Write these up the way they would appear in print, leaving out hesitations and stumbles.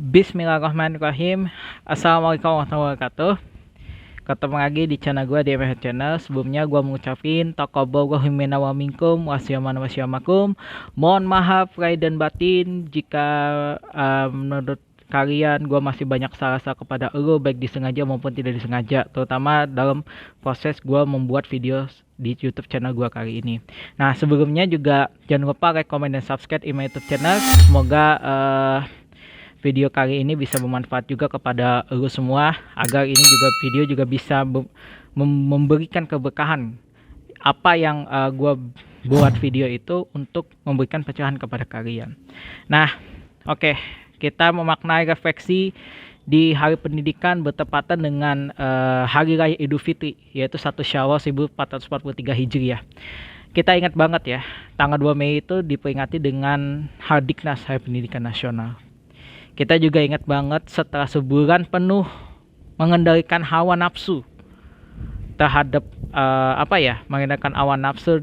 Bismillahirrahmanirrahim. Assalamualaikum warahmatullahi wabarakatuh. Ketemu lagi di channel gue di MH Channel. Sebelumnya gue mengucapin taqabbalallahu minna wa minkum wasyamakum. Mohon maaf lahir dan batin jika menurut kalian gue masih banyak salah-salah kepada lo, baik disengaja maupun tidak disengaja, terutama dalam proses gue membuat video di YouTube channel gue kali ini. Nah, sebelumnya juga jangan lupa like, comment, dan subscribe email YouTube channel. Semoga video kali ini bisa bermanfaat juga kepada lo semua, agar ini juga video juga bisa memberikan keberkahan. Apa yang gue buat video itu untuk memberikan pencerahan kepada kalian. Nah, oke, kita memaknai refleksi di hari pendidikan bertepatan dengan Hari Raya Idul Fitri, yaitu 1 Syawal 1443 Hijriah. Kita ingat banget ya, tanggal 2 Mei itu diperingati dengan Hardiknas, Hari Pendidikan Nasional. Kita juga ingat banget setelah sebulan penuh mengendalikan hawa nafsu terhadap mengendalikan hawa nafsu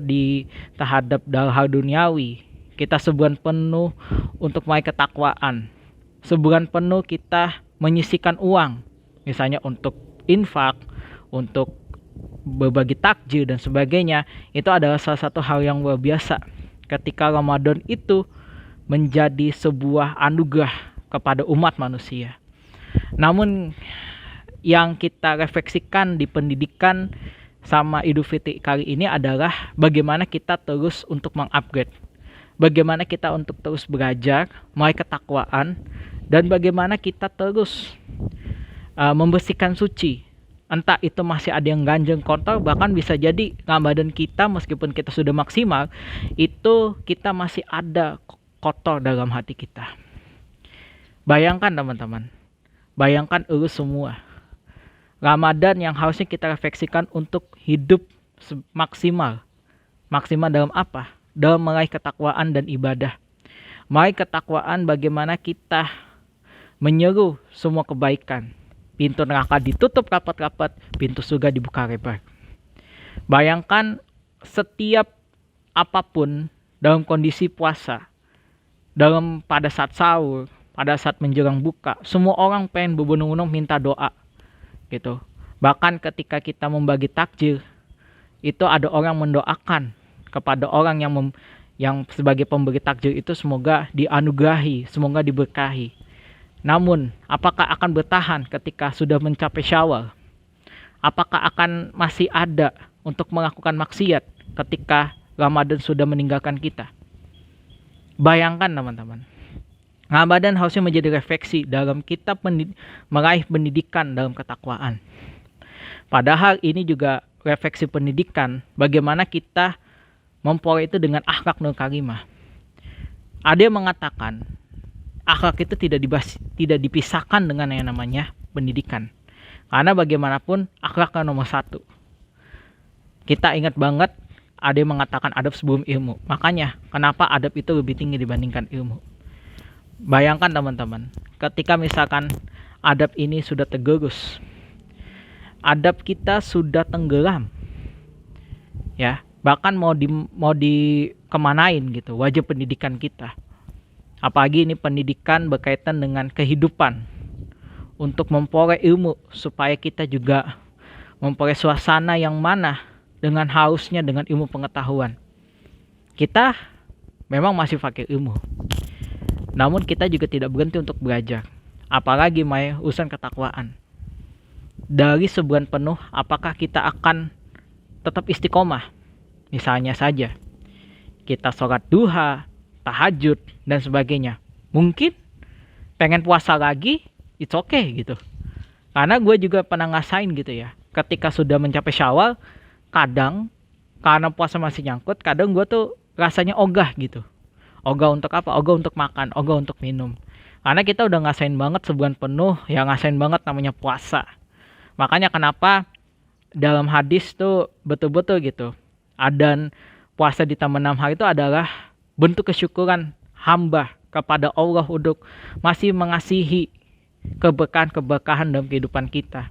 terhadap hal duniawi. Kita sebulan penuh untuk meraih ketakwaan. Sebulan penuh kita menyisihkan uang, misalnya untuk infak, untuk berbagi takjil dan sebagainya. Itu adalah salah satu hal yang luar biasa ketika Ramadan itu menjadi sebuah anugerah kepada umat manusia. Namun yang kita refleksikan di pendidikan sama Idul Fitri kali ini adalah bagaimana kita terus untuk mengupgrade, bagaimana kita untuk terus belajar, meraih ketakwaan, dan bagaimana kita terus membersihkan suci. Entah itu masih ada yang ganjeng kotor, bahkan bisa jadi Ramadan kita meskipun kita sudah maksimal, itu kita masih ada kotor dalam hati kita. Bayangkan teman-teman, bayangkan lu semua, Ramadan yang harusnya kita refleksikan untuk hidup maksimal. Maksimal dalam apa? Dalam meraih ketakwaan dan ibadah. Meraih ketakwaan bagaimana kita menyeru semua kebaikan. Pintu neraka ditutup rapat-rapat, pintu surga dibuka lebar. Bayangkan setiap apapun dalam kondisi puasa, pada saat sahur, pada saat menjelang buka, semua orang pengen berbondong-bondong minta doa gitu. Bahkan ketika kita membagi takjil, itu ada orang mendoakan kepada orang yang sebagai pemberi takjil itu semoga dianugerahi, semoga diberkahi. Namun, apakah akan bertahan ketika sudah mencapai Syawal? Apakah akan masih ada untuk melakukan maksiat ketika Ramadan sudah meninggalkan kita? Bayangkan teman-teman. Ramadan harusnya menjadi refleksi dalam kita meraih pendidikan dalam ketakwaan. Padahal ini juga refleksi pendidikan bagaimana kita memperoleh itu dengan akhlak nur karimah. Ada yang mengatakan akhlak itu tidak dipisahkan dengan yang namanya pendidikan. Karena bagaimanapun akhlak nomor 1. Kita ingat banget ada yang mengatakan adab sebelum ilmu. Makanya kenapa adab itu lebih tinggi dibandingkan ilmu. Bayangkan teman-teman, ketika misalkan adab ini sudah tergerus, adab kita sudah tenggelam, ya, bahkan mau dikemanain gitu, wajib pendidikan kita. Apalagi ini pendidikan berkaitan dengan kehidupan, untuk memperoleh ilmu supaya kita juga memperoleh suasana yang mana dengan hausnya dengan ilmu pengetahuan. Kita memang masih pakai ilmu. Namun kita juga tidak berhenti untuk belajar. Apalagi urusan ketakwaan. Dari sebulan penuh, apakah kita akan tetap istiqomah? Misalnya saja, kita sholat duha, tahajud, dan sebagainya. Mungkin pengen puasa lagi, it's okay gitu. Karena gue juga pernah ngasain gitu ya. Ketika sudah mencapai Syawal, kadang karena puasa masih nyangkut, kadang gue tuh rasanya ogah gitu. Ogah untuk apa? Ogah untuk makan, ogah untuk minum. Karena kita udah ngasain banget sebulan penuh, ya ngasain banget namanya puasa. Makanya kenapa dalam hadis tuh betul-betul gitu. Dan puasa ditambah 6 hari itu adalah bentuk kesyukuran hamba kepada Allah untuk masih mengasihi keberkahan dalam kehidupan kita.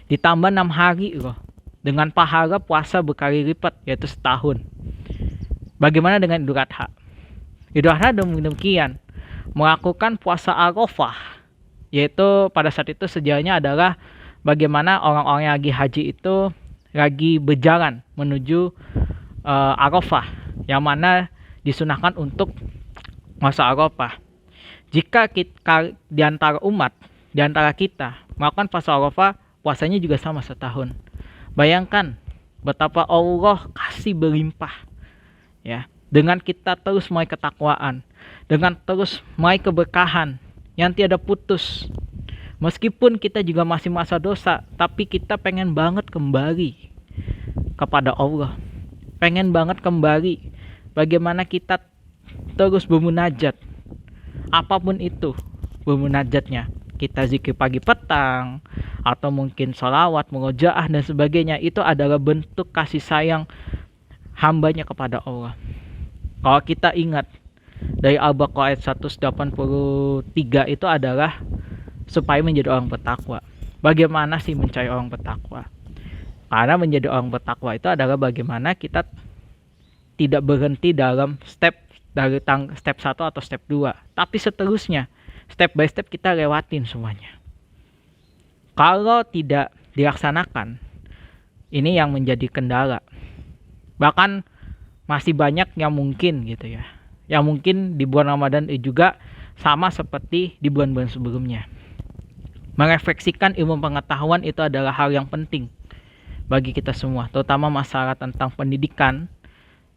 Ditambah 6 hari loh. Dengan pahala puasa berkali lipat, yaitu setahun. Bagaimana dengan Idul Adha? Idul Adha demikian, melakukan puasa Arafah Yaitu pada saat itu sejarahnya adalah bagaimana orang-orang yang lagi haji itu lagi berjalan menuju Arafah, yang mana disunahkan untuk masa Arafah. Jika kita, di antara umat, di antara kita melakukan puasa Arafah, puasanya juga sama setahun. Bayangkan betapa Allah kasih berlimpah, ya, dengan kita terus meraih ketakwaan, dengan terus meraih keberkahan yang tiada putus. Meskipun kita juga masih masa dosa, tapi kita pengen banget kembali kepada Allah. Pengen banget kembali bagaimana kita terus bermunajat. Apapun itu bermunajatnya. Kita zikir pagi petang, atau mungkin sholawat, murojaah dan sebagainya. Itu adalah bentuk kasih sayang hambanya kepada Allah. Kalau kita ingat dari Al-Baqarah ayat 183 itu adalah supaya menjadi orang bertakwa. Bagaimana sih mencari orang bertakwa? Karena menjadi orang bertakwa itu adalah bagaimana kita tidak berhenti dalam step 1 atau step 2, tapi seterusnya, step by step kita lewatin semuanya. Kalau tidak dilaksanakan, ini yang menjadi kendala. Bahkan masih banyak yang mungkin gitu ya, yang mungkin di bulan Ramadan juga sama seperti di bulan-bulan sebelumnya. Merefleksikan ilmu pengetahuan itu adalah hal yang penting bagi kita semua, terutama masalah tentang pendidikan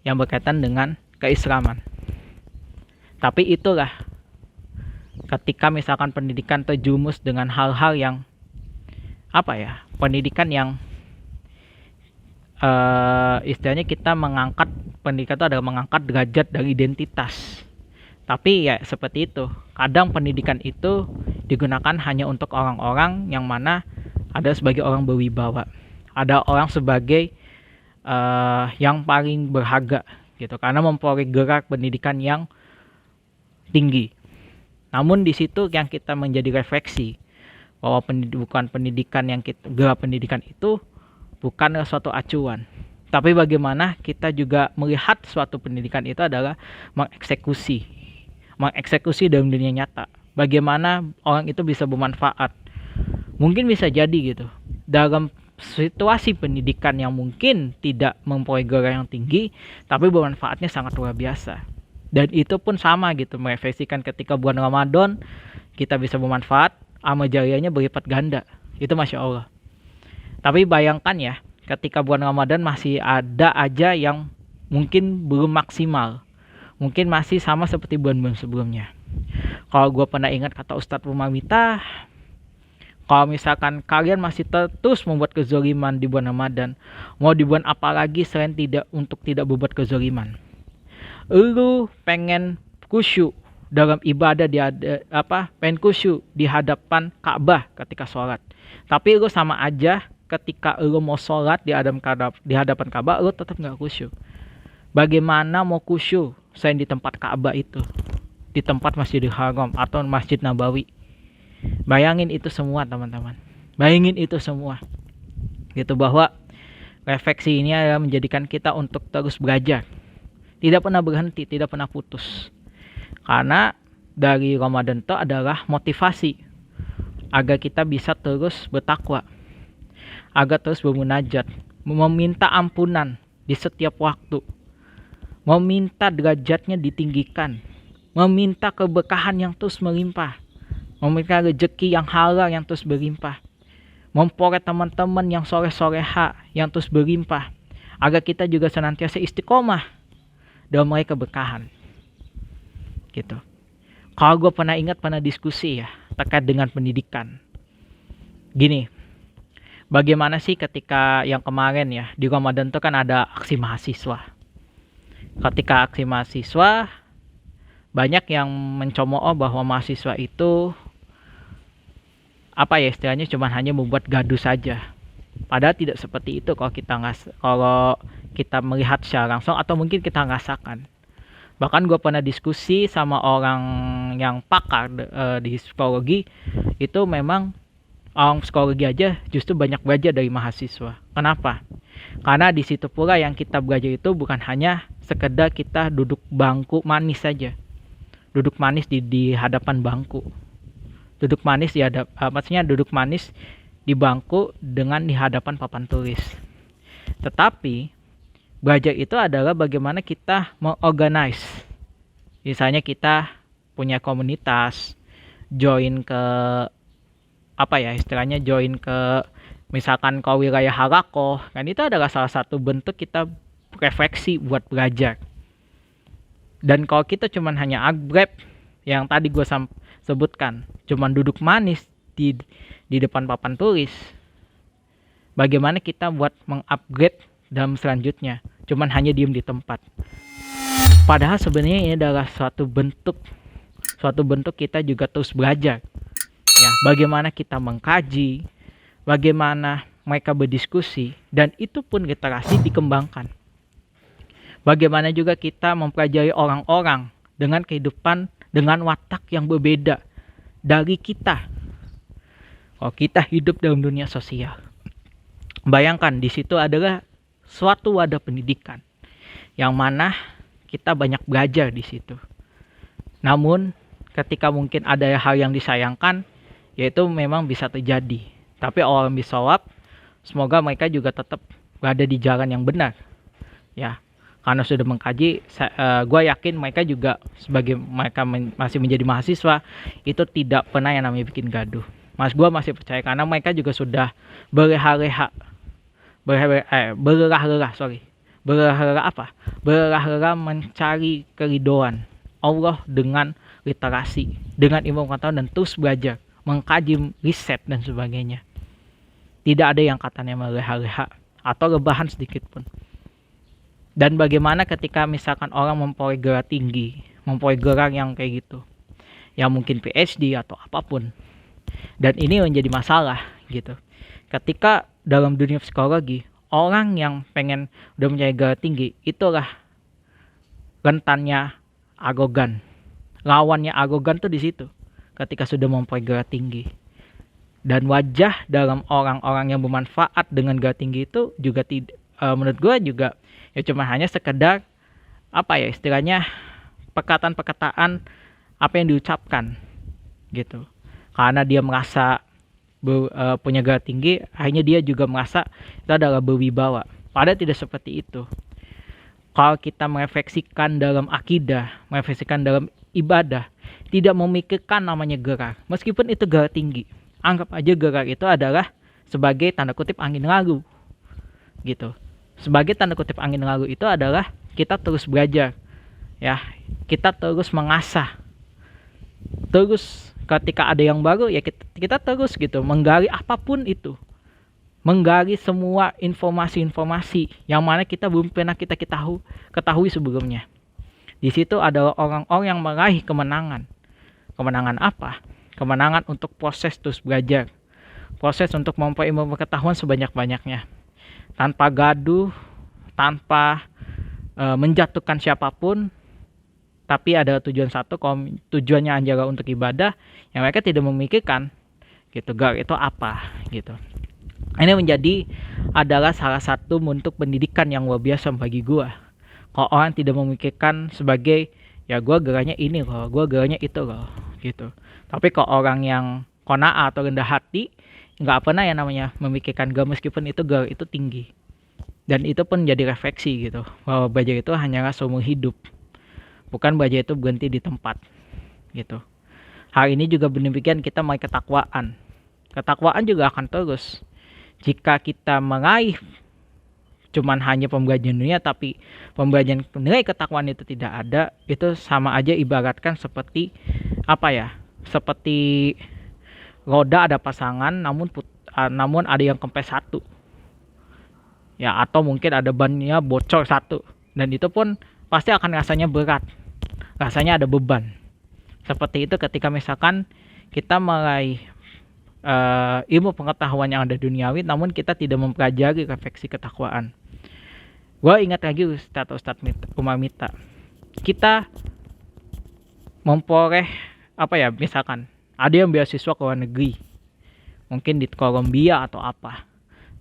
yang berkaitan dengan keislaman. Tapi itulah, ketika misalkan pendidikan terjumus dengan hal-hal yang pendidikan yang istilahnya kita mengangkat, pendidikan itu adalah mengangkat derajat dari identitas. Tapi ya seperti itu, kadang pendidikan itu digunakan hanya untuk orang-orang yang mana ada sebagai orang berwibawa, ada orang sebagai yang paling berharga gitu, karena memperoleh gelar pendidikan yang tinggi. Namun di situ yang kita menjadi refleksi bahwa pendidikan yang kita, gelar pendidikan itu bukanlah suatu acuan, tapi bagaimana kita juga melihat suatu pendidikan itu adalah mengeksekusi dalam dunia nyata. Bagaimana orang itu bisa bermanfaat. Mungkin bisa jadi gitu, dalam situasi pendidikan yang mungkin tidak memperoleh gelar yang tinggi, tapi bermanfaatnya sangat luar biasa. Dan itu pun sama gitu, merefleksikan ketika bulan Ramadan kita bisa bermanfaat, amal jariahnya berlipat ganda. Itu Masya Allah. Tapi bayangkan ya, ketika bulan Ramadan masih ada aja yang mungkin belum maksimal, mungkin masih sama seperti bulan-bulan sebelumnya. Kalau gue pernah ingat kata Ustadz Umar Mitah, kalau misalkan kalian masih terus membuat kezaliman di bulan Ramadan, mau di bulan apa lagi selain tidak berbuat kezaliman? Lu pengen khusyuk dalam ibadah, pengen khusyuk di hadapan Ka'bah ketika sholat, tapi lu sama aja ketika lu mau sholat di hadapan Ka'bah, lu tetap nggak khusyuk. Bagaimana mau khusyuk selain di tempat Ka'bah itu, di tempat Masjidil Haram atau Masjid Nabawi? Bayangin itu semua teman-teman, bayangin itu semua gitu, bahwa refleksi ini adalah menjadikan kita untuk terus belajar, tidak pernah berhenti, tidak pernah putus. Karena dari Ramadan itu adalah motivasi agar kita bisa terus bertakwa, agar terus bermunajat, meminta ampunan di setiap waktu, meminta derajatnya ditinggikan, meminta keberkahan yang terus melimpah, meminta rezeki yang halal yang terus berlimpah, memperoleh teman-teman yang soleh-soleha yang terus berlimpah, agar kita juga senantiasa istiqomah dalam meraih keberkahan gitu. Kalau gue pernah diskusi ya terkait dengan pendidikan, gini, bagaimana sih ketika yang kemarin ya di Ramadan itu kan ada aksi mahasiswa. Ketika aksi mahasiswa, banyak yang mencemooh bahwa mahasiswa itu istilahnya cuma hanya membuat gaduh saja. Padahal tidak seperti itu kalau kita melihat secara langsung atau mungkin kita rasakan. Bahkan gue pernah diskusi sama orang yang pakar di psikologi, itu memang orang psikologi aja justru banyak belajar dari mahasiswa. Kenapa? Karena di situ pula yang kita belajar itu bukan hanya sekedar kita duduk bangku manis saja, duduk manis di hadapan bangku, duduk manis maksudnya duduk manis di bangku dengan di hadapan papan tulis. Tetapi belajar itu adalah bagaimana kita mengorganize. Misalnya kita punya komunitas, join ke istilahnya join ke misalkan ke wilayah halakoh, kan itu adalah salah satu bentuk kita refleksi buat belajar. Dan kalau kita cuman hanya upgrade yang tadi gue sebutkan, cuman duduk manis di depan papan tulis, bagaimana kita buat mengupgrade dalam selanjutnya, cuman hanya diem di tempat. Padahal sebenarnya ini adalah suatu bentuk kita juga terus belajar. Ya, bagaimana kita mengkaji, bagaimana mereka berdiskusi, dan itu pun literasi dikembangkan. Bagaimana juga kita mempelajari orang-orang dengan kehidupan, dengan watak yang berbeda dari kita. Kalau kita hidup dalam dunia sosial, bayangkan di situ adalah suatu wadah pendidikan, yang mana kita banyak belajar di situ. Namun, ketika mungkin ada hal yang disayangkan, yaitu memang bisa terjadi. Tapi orang bisawab, semoga mereka juga tetap berada di jalan yang benar. Ya, karena sudah mengkaji, gue yakin mereka juga sebagai mereka masih menjadi mahasiswa, itu tidak pernah yang namanya bikin gaduh. Gue masih percaya karena mereka juga sudah berleha-leha mencari keridhaan Allah dengan literasi, dengan ilmu pengetahuan, dan terus belajar, mengkaji, riset, dan sebagainya. Tidak ada yang katanya meleha-leha atau rebahan sedikit pun. Dan bagaimana ketika misalkan orang memperoleh gelar tinggi, memperoleh gelar yang kayak gitu, yang mungkin PhD atau apapun, dan ini menjadi masalah gitu. Ketika dalam dunia psikologi, orang yang pengen udah mencapai gelar tinggi, itulah rentannya arogan. Lawannya arogan tuh di situ. Ketika sudah memperoleh gelar tinggi. Dan wajah dalam orang-orang yang bermanfaat dengan gelar tinggi itu juga menurut gue juga ya cuma hanya sekedar istilahnya perkataan-perkataan apa yang diucapkan gitu. Karena dia merasa punya gelar tinggi, akhirnya dia juga merasa itu adalah berwibawa. Padahal tidak seperti itu. Kalau kita merefleksikan dalam akidah, merefleksikan dalam ibadah, tidak memikirkan namanya gelar, meskipun itu gelar tinggi, anggap aja gelar itu adalah sebagai tanda kutip angin lalu gitu. Sebagai tanda kutip angin lalu itu adalah kita terus belajar, ya, kita terus mengasah, terus ketika ada yang baru ya kita terus gitu menggali apapun itu, menggali semua informasi-informasi yang mana kita belum pernah kita ketahui sebelumnya. Di situ adalah orang-orang yang meraih kemenangan. Kemenangan apa? Kemenangan untuk proses terus belajar, proses untuk memperoleh ilmu pengetahuan sebanyak-banyaknya, tanpa gaduh, tanpa menjatuhkan siapapun. Tapi ada tujuan satu, kalau tujuannya adalah untuk ibadah, yang mereka tidak memikirkan gitu gelar itu apa gitu. Ini adalah salah satu bentuk pendidikan yang luar biasa bagi gua. Kalau orang tidak memikirkan sebagai ya gua gelarnya ini loh, gua gelarnya itu loh gitu. Tapi kalau orang yang qanaah atau rendah hati, nggak pernah yang namanya memikirkan gelar meskipun itu gelar itu tinggi. Dan itu pun jadi refleksi gitu, bahwa belajar itu hanyalah seumur hidup. Bukan belajar itu berhenti di tempat gitu. Hal ini juga demikian kita meraih ketakwaan. Ketakwaan juga akan terus. Jika kita meraih cuman hanya pembelajaran dunia tapi pembelajaran nilai ketakwaan itu tidak ada, itu sama aja ibaratkan seperti seperti roda ada pasangan namun ada yang kempes satu. Ya, atau mungkin ada bannya bocor satu, dan itu pun pasti akan rasanya berat, rasanya ada beban. Seperti itu ketika misalkan kita meraih ilmu pengetahuan yang ada duniawi, namun kita tidak mempelajari refleksi ketakwaan. Gue ingat lagi Ustadz Umar Mita. Kita memperoleh misalkan ada yang beasiswa ke luar negeri, mungkin di Kolombia atau apa,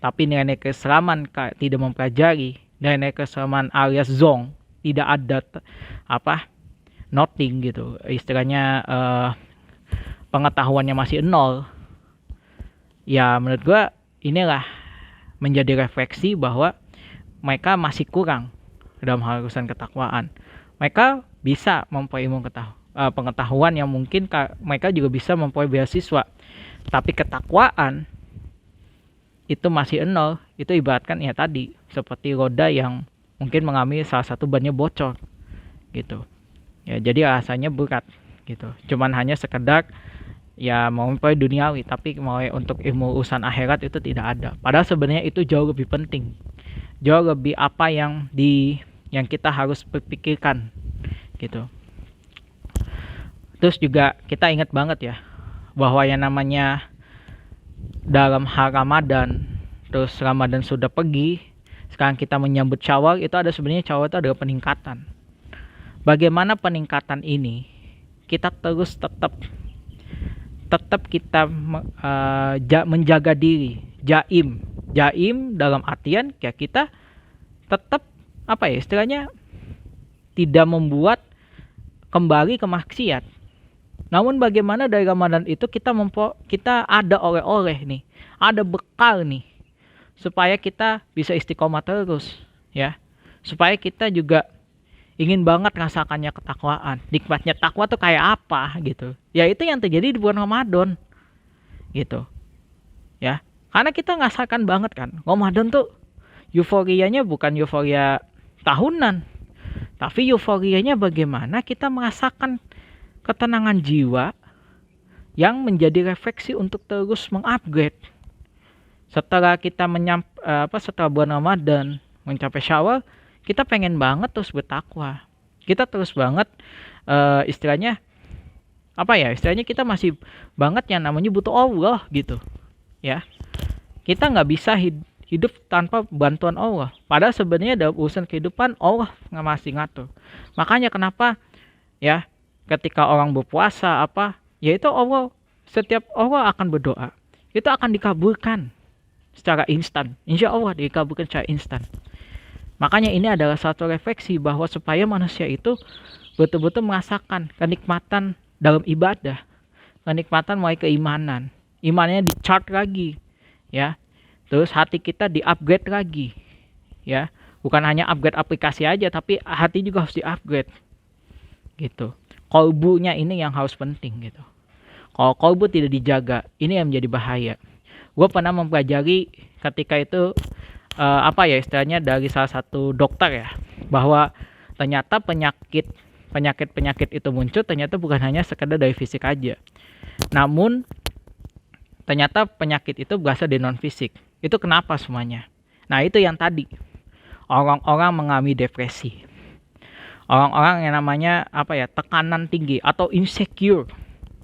tapi nilai keislaman tidak mempelajari, nilai keislaman alias zong tidak ada nothing gitu, istilahnya pengetahuannya masih nol, ya menurut gue inilah menjadi refleksi bahwa mereka masih kurang dalam hal urusan ketakwaan. Mereka bisa memperoleh pengetahuan yang mungkin mereka juga bisa memperoleh beasiswa, tapi ketakwaan itu masih nol. Itu ibaratkan ya tadi seperti roda yang mungkin mengalami salah satu bannya bocor gitu ya, jadi rasanya berat gitu, cuman hanya sekedar ya mau memperoleh duniawi, tapi mau untuk ilmu urusan akhirat itu tidak ada. Padahal sebenarnya itu jauh lebih penting, jauh lebih apa yang kita harus berpikirkan gitu. Terus juga kita ingat banget ya bahwa yang namanya dalam hal Ramadan, terus Ramadan sudah pergi, sekarang kita menyambut Syawal, itu ada sebenarnya Syawal itu adalah peningkatan. Bagaimana peningkatan ini kita terus tetap kita menjaga diri, jaim dalam artian ya kita tetap apa ya istilahnya tidak membuat kembali ke maksiat. Namun bagaimana dari Ramadan itu kita ada oleh-oleh nih, ada bekal nih supaya kita bisa istiqomah terus ya, supaya kita juga ingin banget rasakannya ketakwaan, nikmatnya takwa tuh kayak apa gitu. Ya itu yang terjadi di bulan Ramadan gitu ya, karena kita ngerasakan banget kan Ramadan tuh euforianya bukan euforia tahunan, tapi euforianya bagaimana kita merasakan ketenangan jiwa yang menjadi refleksi untuk terus mengupgrade. Setelah kita setelah bulan Ramadan mencapai Syawal, kita pengen banget terus bertakwa. Kita terus banget istilahnya kita masih banget yang namanya butuh Allah gitu ya. Kita nggak bisa hidup tanpa bantuan Allah. Padahal sebenarnya dalam urusan kehidupan Allah masih ngatur. Makanya kenapa ya ketika orang berpuasa yaitu setiap Allah akan berdoa, itu akan dikabulkan secara instan. Insya Allah dikabulkan secara instan. Makanya ini adalah satu refleksi bahwa supaya manusia itu betul-betul merasakan kenikmatan dalam ibadah, kenikmatan mulai keimanan, imannya di-chart lagi ya. Terus hati kita di-upgrade lagi ya. Bukan hanya upgrade aplikasi aja, tapi hati juga harus di-upgrade gitu. Kolbunya ini yang harus penting gitu. Kalau kolbu tidak dijaga, ini yang menjadi bahaya. Gue pernah mempelajari ketika itu istilahnya dari salah satu dokter ya, bahwa ternyata penyakit itu muncul ternyata bukan hanya sekedar dari fisik aja, namun ternyata penyakit itu berasal dari non fisik. Itu kenapa semuanya? Nah itu yang tadi orang-orang mengalami depresi, orang-orang yang namanya tekanan tinggi atau insecure,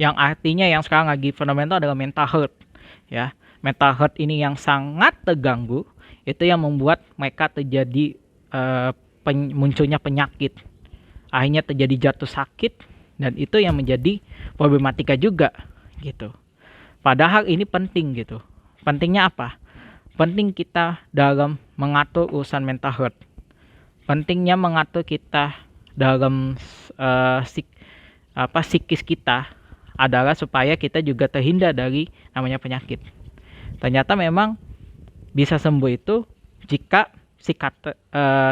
yang artinya yang sekarang lagi fenomenal adalah mental health ya. Mental health ini yang sangat terganggu, itu yang membuat mereka terjadi munculnya penyakit, akhirnya terjadi jatuh sakit, dan itu yang menjadi problematika juga gitu. Padahal ini penting gitu. Pentingnya apa? Penting kita dalam mengatur urusan mental health, pentingnya mengatur kita dalam psikis kita adalah supaya kita juga terhindar dari namanya penyakit. Ternyata memang bisa sembuh itu jika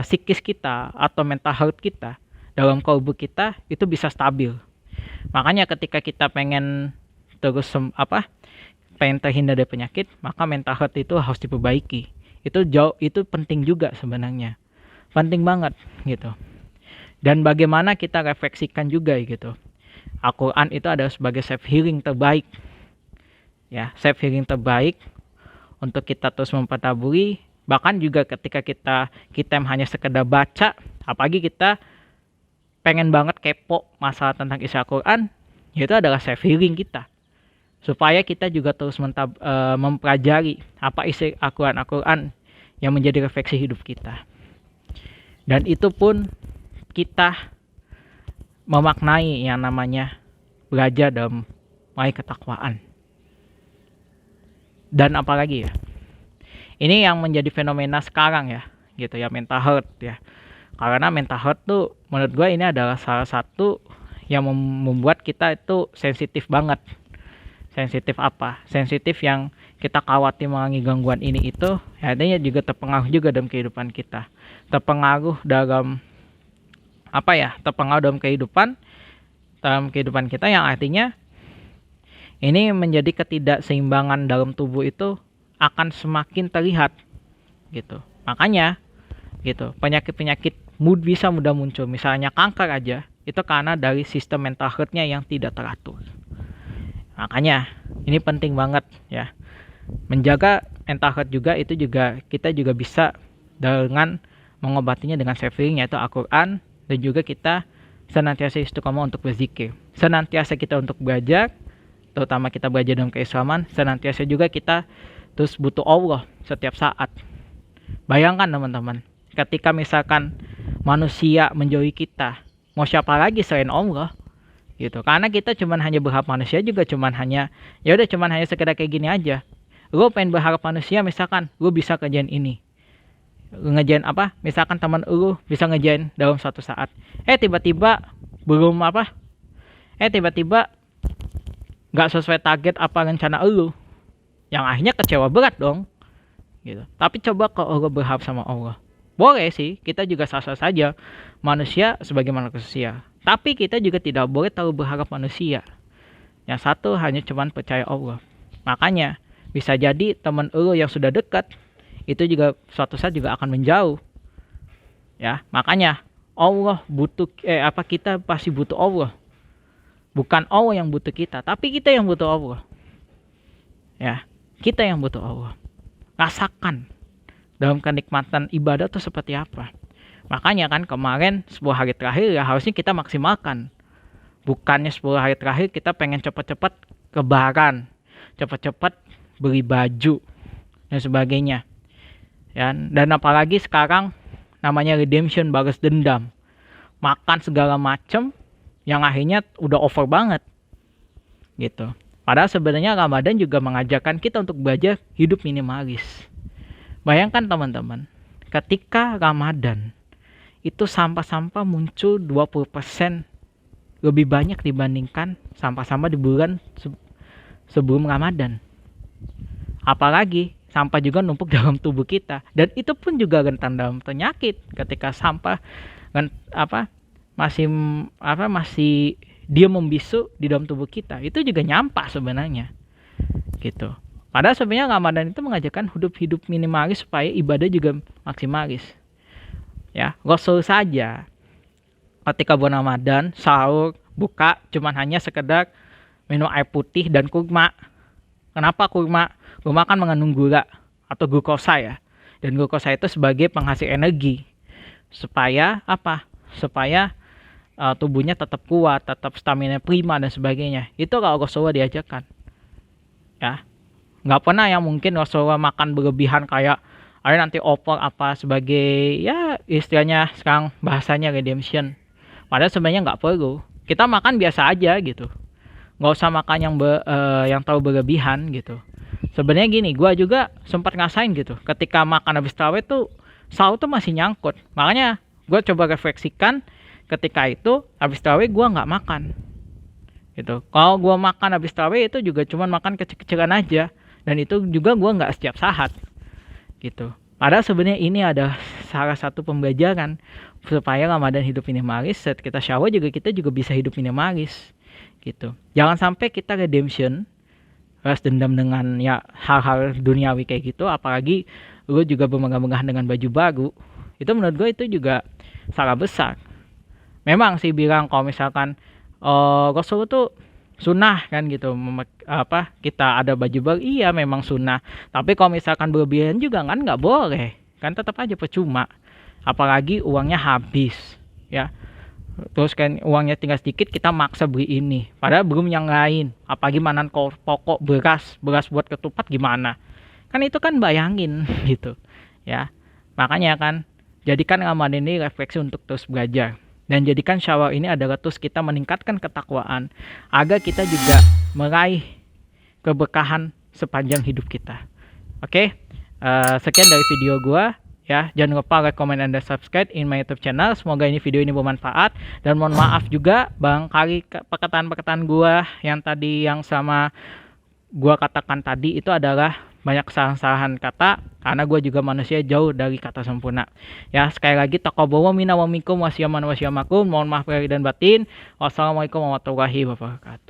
psikis kita atau mental health kita dalam kalbu kita itu bisa stabil. Makanya ketika kita pengen terus pengen terhindar dari penyakit, maka mental health itu harus diperbaiki. Itu penting juga sebenarnya, penting banget gitu. Dan bagaimana kita refleksikan juga gitu, Al-Quran itu adalah sebagai self healing terbaik ya, self healing terbaik untuk kita terus mempertaburi. Bahkan juga ketika kita hanya sekedar baca, apalagi kita pengen banget kepo masalah tentang isi Al-Quran, itu adalah self healing kita, supaya kita juga terus mempelajari apa isi Al-Quran yang menjadi refleksi hidup kita. Dan itu pun kita memaknai yang namanya belajar dalam mulai ketakwaan. Dan apalagi ya, ini yang menjadi fenomena sekarang ya gitu ya, mental health ya. Karena mental health tuh menurut gue ini adalah salah satu yang membuat kita itu sensitif banget Sensitif apa? Sensitif yang kita khawatir mengalami gangguan ini itu, ya artinya juga terpengaruh juga dalam kehidupan kita. Terpengaruh dalam apa ya? Terpengaruh dalam kehidupan kita, yang artinya ini menjadi ketidakseimbangan dalam tubuh itu akan semakin terlihat gitu. Makanya gitu, penyakit-penyakit mood bisa mudah muncul. Misalnya kanker aja, itu karena dari sistem mental health-nya yang tidak teratur. Makanya ini penting banget ya. Menjaga mental health juga, itu juga kita juga bisa dengan mengobatinya dengan saving, yaitu Al-Quran, dan juga kita senantiasa istiqomah untuk berzikir. Senantiasa kita untuk belajar, terutama kita belajar dalam keislaman. Senantiasa juga kita terus butuh Allah setiap saat. Bayangkan teman-teman, ketika misalkan manusia menjauhi kita, mau siapa lagi selain Allah gitu. Karena kita cuman hanya berharap manusia juga cuman hanya sekedar kayak gini aja. Lu pengen berharap manusia, misalkan lu bisa kerjain ini, lu ngerjain apa, misalkan teman lu bisa ngerjain dalam suatu saat, tiba-tiba nggak sesuai target apa rencana lu, yang akhirnya kecewa berat dong gitu. Tapi coba kalau lu berharap sama Allah, boleh sih, kita juga sah-sah saja manusia sebagai manusia, tapi kita juga tidak boleh terlalu berharap manusia. Yang satu hanya cuman percaya Allah. Makanya bisa jadi teman lu yang sudah dekat itu juga suatu saat juga akan menjauh. Ya, makanya Allah butuh kita pasti butuh Allah. Bukan Allah yang butuh kita, tapi kita yang butuh Allah. Ya, kita yang butuh Allah. Rasakan dalam kenikmatan ibadah itu seperti apa. Makanya kan kemarin 10 hari terakhir ya harusnya kita maksimalkan. Bukannya 10 hari terakhir kita pengen cepat-cepat kebaran, cepat-cepat beli baju dan sebagainya. Ya, dan apalagi sekarang namanya redemption, balas dendam. Makan segala macam yang akhirnya udah over banget. Gitu. Padahal sebenarnya Ramadan juga mengajarkan kita untuk belajar hidup minimalis. Bayangkan teman-teman, ketika Ramadan itu sampah-sampah muncul 20% lebih banyak dibandingkan sampah-sampah di bulan sebelum Ramadan. Apalagi sampah juga numpuk dalam tubuh kita, dan itu pun juga rentan dalam penyakit ketika sampah masih dia membisu di dalam tubuh kita. Itu juga nyampah sebenarnya gitu. Padahal sebenarnya Ramadan itu mengajarkan hidup minimalis supaya ibadah juga maksimalis. Ya, Rasul saja ketika bulan Ramadan sahur buka cuman hanya sekedar minum air putih dan kurma. Kenapa kurma? Kurma kan mengandung gula atau glukosa ya. Dan glukosa itu sebagai penghasil energi. Supaya apa? Supaya tubuhnya tetap kuat, tetap stamina prima dan sebagainya. Itu kalau Rasulullah diajarkan. Ya. Nggak pernah yang mungkin Rasulullah makan berlebihan kayak nanti over apa sebagai ya istilahnya sekarang bahasanya redemption. Padahal sebenarnya nggak perlu. Kita makan biasa aja gitu. Nggak usah makan yang terlalu berlebihan gitu. Sebenarnya gini, gue juga sempat ngasain gitu. Ketika makan habis tarawih tuh sahur tuh masih nyangkut. Makanya gue coba refleksikan ketika itu habis tarawih gue nggak makan. Gitu. Kalau gue makan habis tarawih itu juga cuma makan kecil-kecilan aja. Dan itu juga gue nggak setiap saat gitu. Padahal sebenarnya ini ada salah satu pembelajaran supaya Ramadan hidup minimalis. Saat kita syawal juga kita juga bisa hidup minimalis gitu. Jangan sampai kita redemption, balas dendam dengan ya hal-hal duniawi kayak gitu. Apalagi lu juga bermegah-megah dengan baju baru. Itu menurut gue itu juga salah besar. Memang sih bilang kalau misalkan Rasul tuh sunnah kan gitu, kita ada baju baru, iya memang sunnah. Tapi kalau misalkan berlebihan juga kan nggak boleh, kan tetap aja percuma. Apalagi uangnya habis, ya. Terus kan uangnya tinggal sedikit, kita maksa beli ini, padahal belum yang lain. Apalagi manan pokok beras buat ketupat gimana? Kan itu kan bayangin gitu, ya. Makanya kan jadikan Ramadan ini refleksi untuk terus belajar. Dan jadikan Syawal ini adalah terus kita meningkatkan ketakwaan agar kita juga meraih keberkahan sepanjang hidup kita. Oke, sekian dari video gua ya. Jangan lupa like, comment, dan subscribe in my YouTube channel. Semoga ini video ini bermanfaat, dan mohon maaf juga barangkali perkataan-perkataan gua yang tadi yang sama gua katakan tadi itu adalah banyak kesalahan-kesalahan kata karena gua juga manusia jauh dari kata sempurna. Ya, sekali lagi taqabbalallahu minna wa minkum wasyamakum. Mohon maaf lahir dan batin. Wassalamualaikum warahmatullahi wabarakatuh.